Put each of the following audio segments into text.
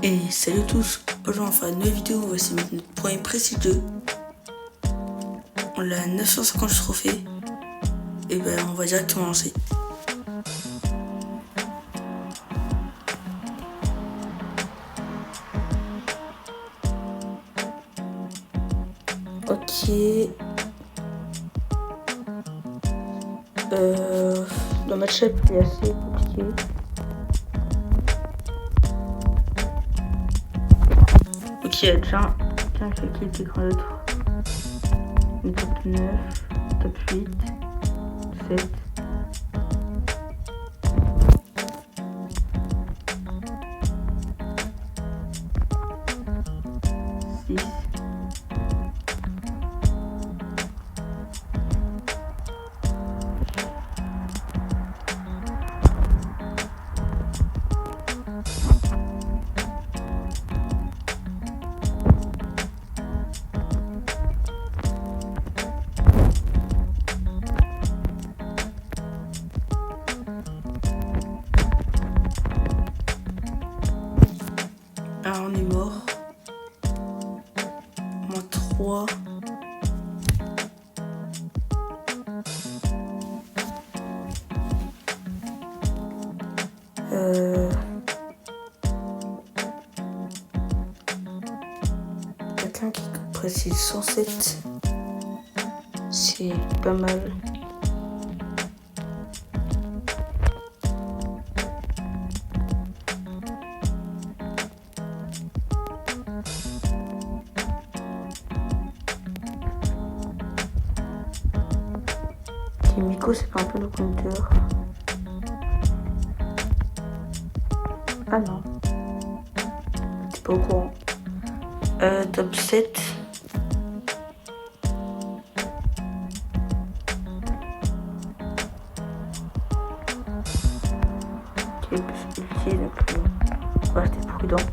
Et salut à tous, aujourd'hui on va faire une nouvelle vidéo, on va essayer de mettre notre premier Prestige 2. On l'a 950 trophées. Et ben on va directement lancer. Ok. Le match-up est assez compliqué. Ok, il y a déjà quelqu'un qui est écran d'autre. Une top 9, top 8, 7. Ah, on est mort. Moins 3. Quelqu'un qui précise 107. C'est pas mal. Miko, c'est pas un peu le compteur? Ah non. T'es pas au courant. Top 7. Qui est plus ulti, donc on va rester prudent.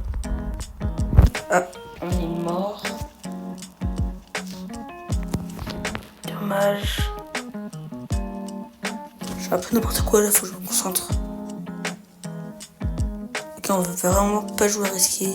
Ah, on est mort. Dommage. Je fais un peu n'importe quoi là, faut que je me concentre. Ok, on veut vraiment pas jouer risqué.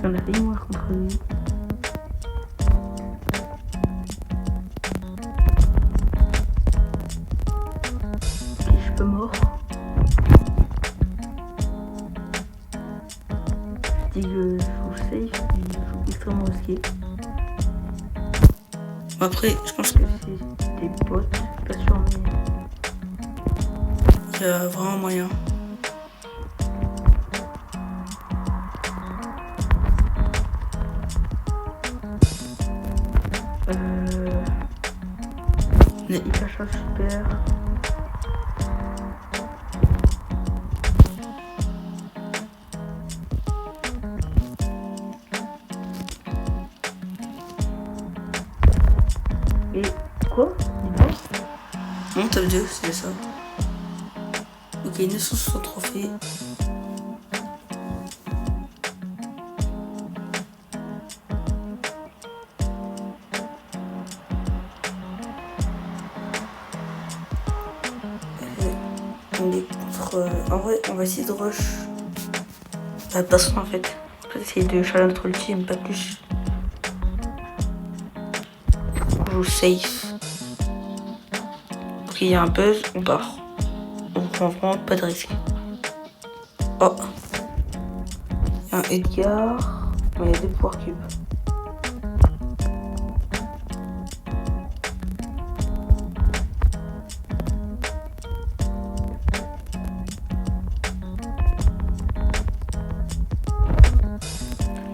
On a failli mourir contre lui. Ok, je suis pas mort. Je dis que je joue safe, mais je joue extrêmement risqué. Bon, après, je pense que c'est des bots, pas sûr, mais il y a vraiment moyen. On est hyper chaud, super. Et quoi? Non, top 2, c'est ça. Ok, 960 trophées. On est contre. En vrai, on va essayer de rush. Personne en fait. On va essayer de challenge notre ulti, mais pas plus. On joue safe. Ok, il y a un buzz, on part. On prend vraiment pas de risque. Oh. Il y a un Edgar. Il y a 2 pouvoirs cubes.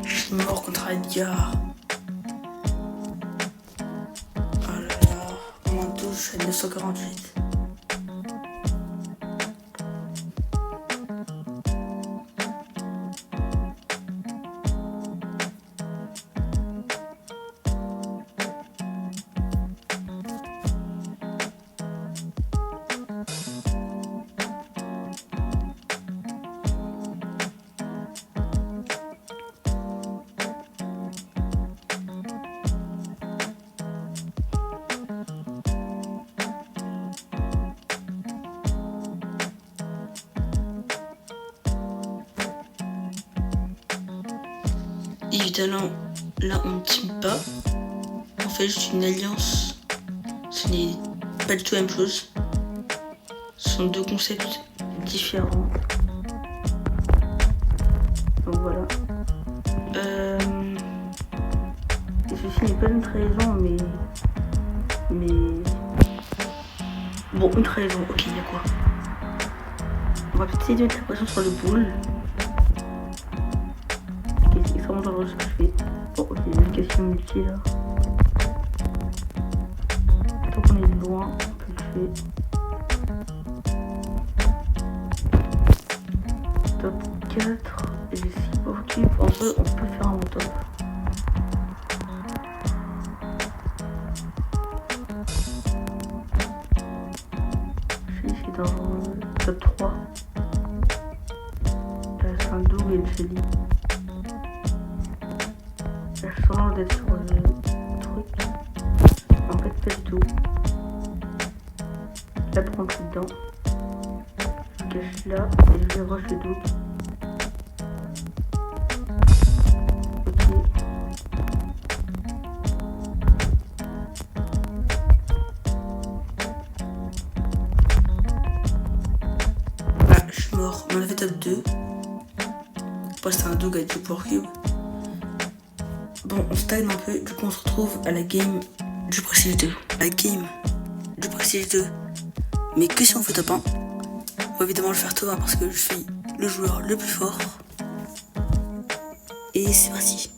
Je suis mort contre Edgar. Oh là là. Moins 12, je suis à 948. évidemment, là on ne team pas. On fait juste une alliance. Ce n'est pas du tout la même chose. Ce sont deux concepts différents. Donc voilà. Et ceci n'est pas une trahison, mais... Bon, une trahison, ok, il y a quoi? On va peut-être essayer de mettre la pression sur le boule. Ok, c'est extrêmement dangereux ce que je fais. Bon, ok, il y a une question multi là. Tant qu'on est loin, on peut le faire. Top 4. Et j'ai 6 power cubes. En vrai, on peut faire un bon top. Dans top 3. Il reste un double et une Shelly. Elle change d'être sur le truc. En fait, pas du tout. Là, pour rentrer dedans, je cache là et je vais rush le double. Ok. Je suis mort, on avait top 2. Après c'était un dog avec du power cube. Bon, on stagne un peu, du coup on se retrouve à la game du Prestige 2. La game du Prestige 2. Mais que si on fait top 1. Bon, évidemment je vais faire top 1 parce que je suis le joueur le plus fort. Et c'est parti.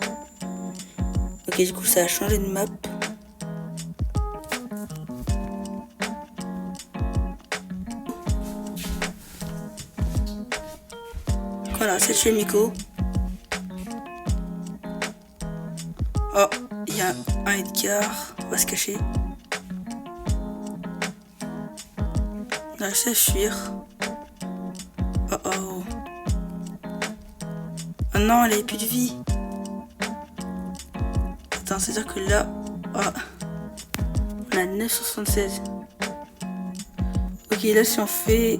Ok, du coup ça a changé de map. Voilà, c'est chez Miko. Oh, il y a un Edgar. On va se cacher. On a réussi à fuir. Oh oh. Oh non, elle avait plus de vie. Attends, c'est-à-dire que là... Oh, on a 976. Ok, là si on fait...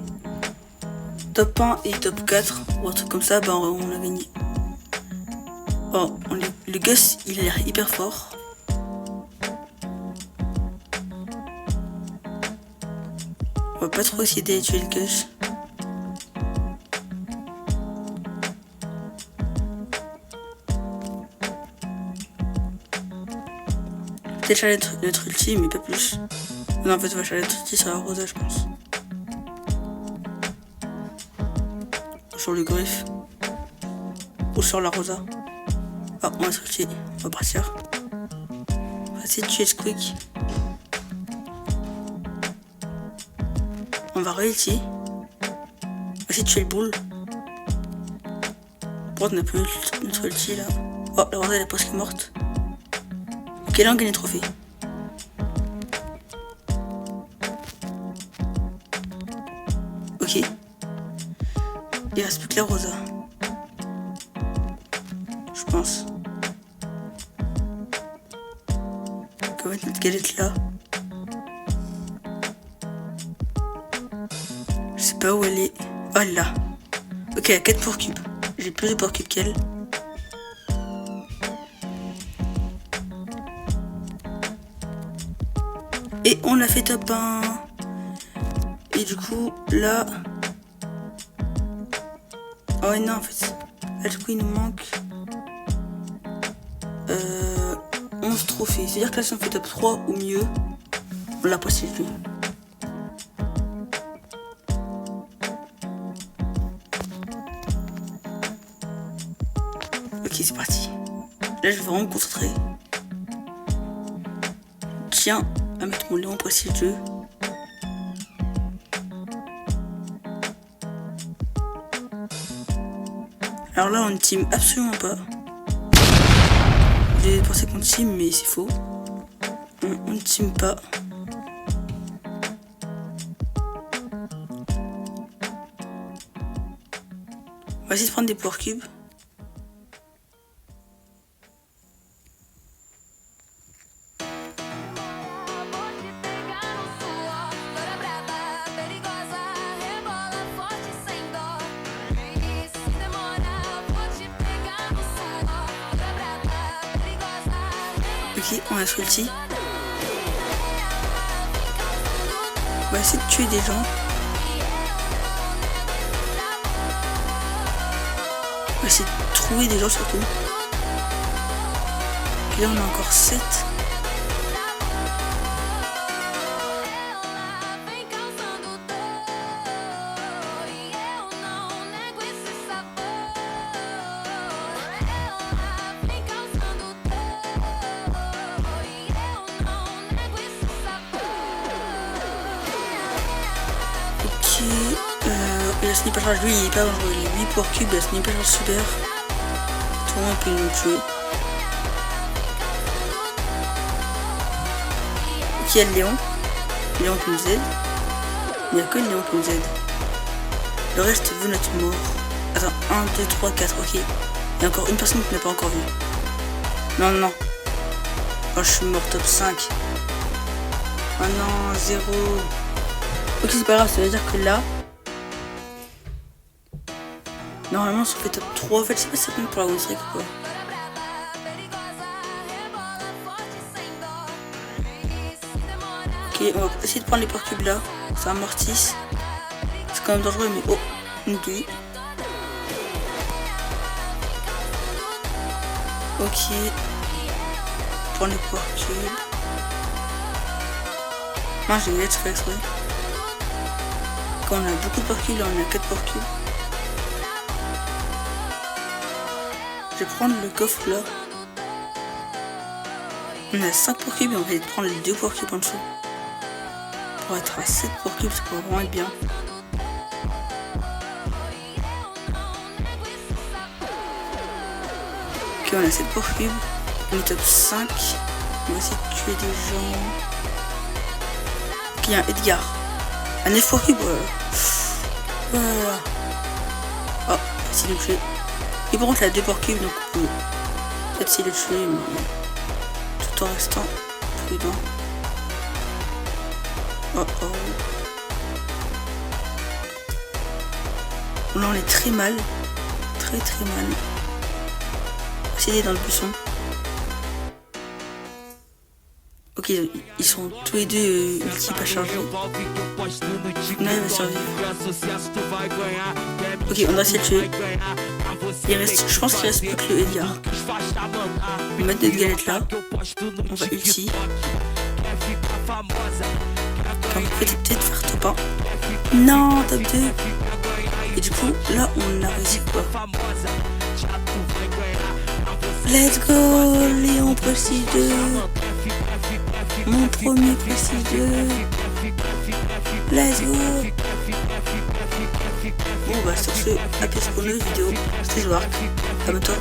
top 1 et top 4 ou un truc comme ça, bah on a gagné. Oh, le Gus il a l'air hyper fort. On va pas trop essayer d'aller tuer le Gus. Peut-être charger notre ulti, mais pas plus. Non, en fait, on va charger notre ulti sur la Rosa, je pense. Sur le griffe. Ou sur la Rosa. Ah, on va se tuer. On va partir. On va essayer de tuer Squeak. On va re-ulti. On va essayer de tuer le boule. Pourquoi on a plus notre ulti là? Oh, la Rosa elle est presque morte. Ok, là on gagne le trophée. Ok. Il reste plus que la Rosa. Je pense. On va mettre notre galette là. Je sais pas où elle est. Oh, elle est là. Ok, elle a 4 power cubes. J'ai plus de power cubes qu'elle. Et on a fait top 1. Et du coup, là... Oh non, en fait. Là, du coup, il nous manque... 11 trophées. C'est-à-dire que là, si on fait top 3 ou mieux, on l'a pas suivi. Ok, c'est parti. Là, je vais vraiment me concentrer. Tiens à mettre mon Léon Prestige 2. Alors là, on ne team absolument pas. J'ai pensé qu'on team, mais c'est faux. On ne team pas. On va essayer de prendre des power cubes. Ok, on a Salty. On va essayer de tuer des gens. On va essayer de trouver des gens surtout. Et là on a encore 7. Et le sniper charge, lui il est pas dangereux, il est 8 pour cube, le sniper charge super. Tout le monde peut nous tuer. Ok, il y a le Léon. Le Léon qui nous aide. Il n'y a que le Léon qui nous aide. Le reste veut notre mort. Attends, 1, 2, 3, 4, ok. Il y a encore une personne qui n'a pas encore vu. Non, non. Oh, je suis mort top 5. Oh non, 0. Ok, c'est pas grave, ça veut dire que là... Normalement, si on fait top 3, en fait, je sais pas si c'est bon pour la win streak ou quoi. Ok, on va essayer de prendre les porc cubes là. Ça amortisse. C'est quand même dangereux, mais oh, une douille. Ok. Prendre les porc cubes. Non, j'ai oublié de faire exprès. Quand on a beaucoup de porc cubes, là on a 4 porc cubes. Je vais prendre le coffre là. On a 5 porc cubes et on va essayer de prendre les 2 porc cubes en dessous. Pour être à 7 porc cubes, ça pourrait vraiment être bien. Ok, on a 7 porc cubes. On est top 5. On va essayer de tuer des gens. Ok, il y a un Edgar. Un 9 porc cubes, voilà. Oh, essayer de le tuer. Et par contre, il a 2 porc cubes, donc on peut peut-être essayer de le tuer, mais tout en restant prudent. Oh oh. Là, on est très mal. Très mal. On va essayer dans le buisson. Ok, ils sont tous les deux ulti pas chargés. On arrive à survivre. Ok, on doit essayer de tuer. Il reste, je pense qu'il reste plus que le Edgar. On va mettre notre galette là. On va ulti. On va peut-être faire top 1. Non, top 2. Et du coup, là, on a réussi quoi? Let's go, Léon Prestige 2. Mon premier Prestige 2. Let's go. Bon bah sur ce, à plus pour une nouvelle vidéo. C'était Joark. Abonne-toi.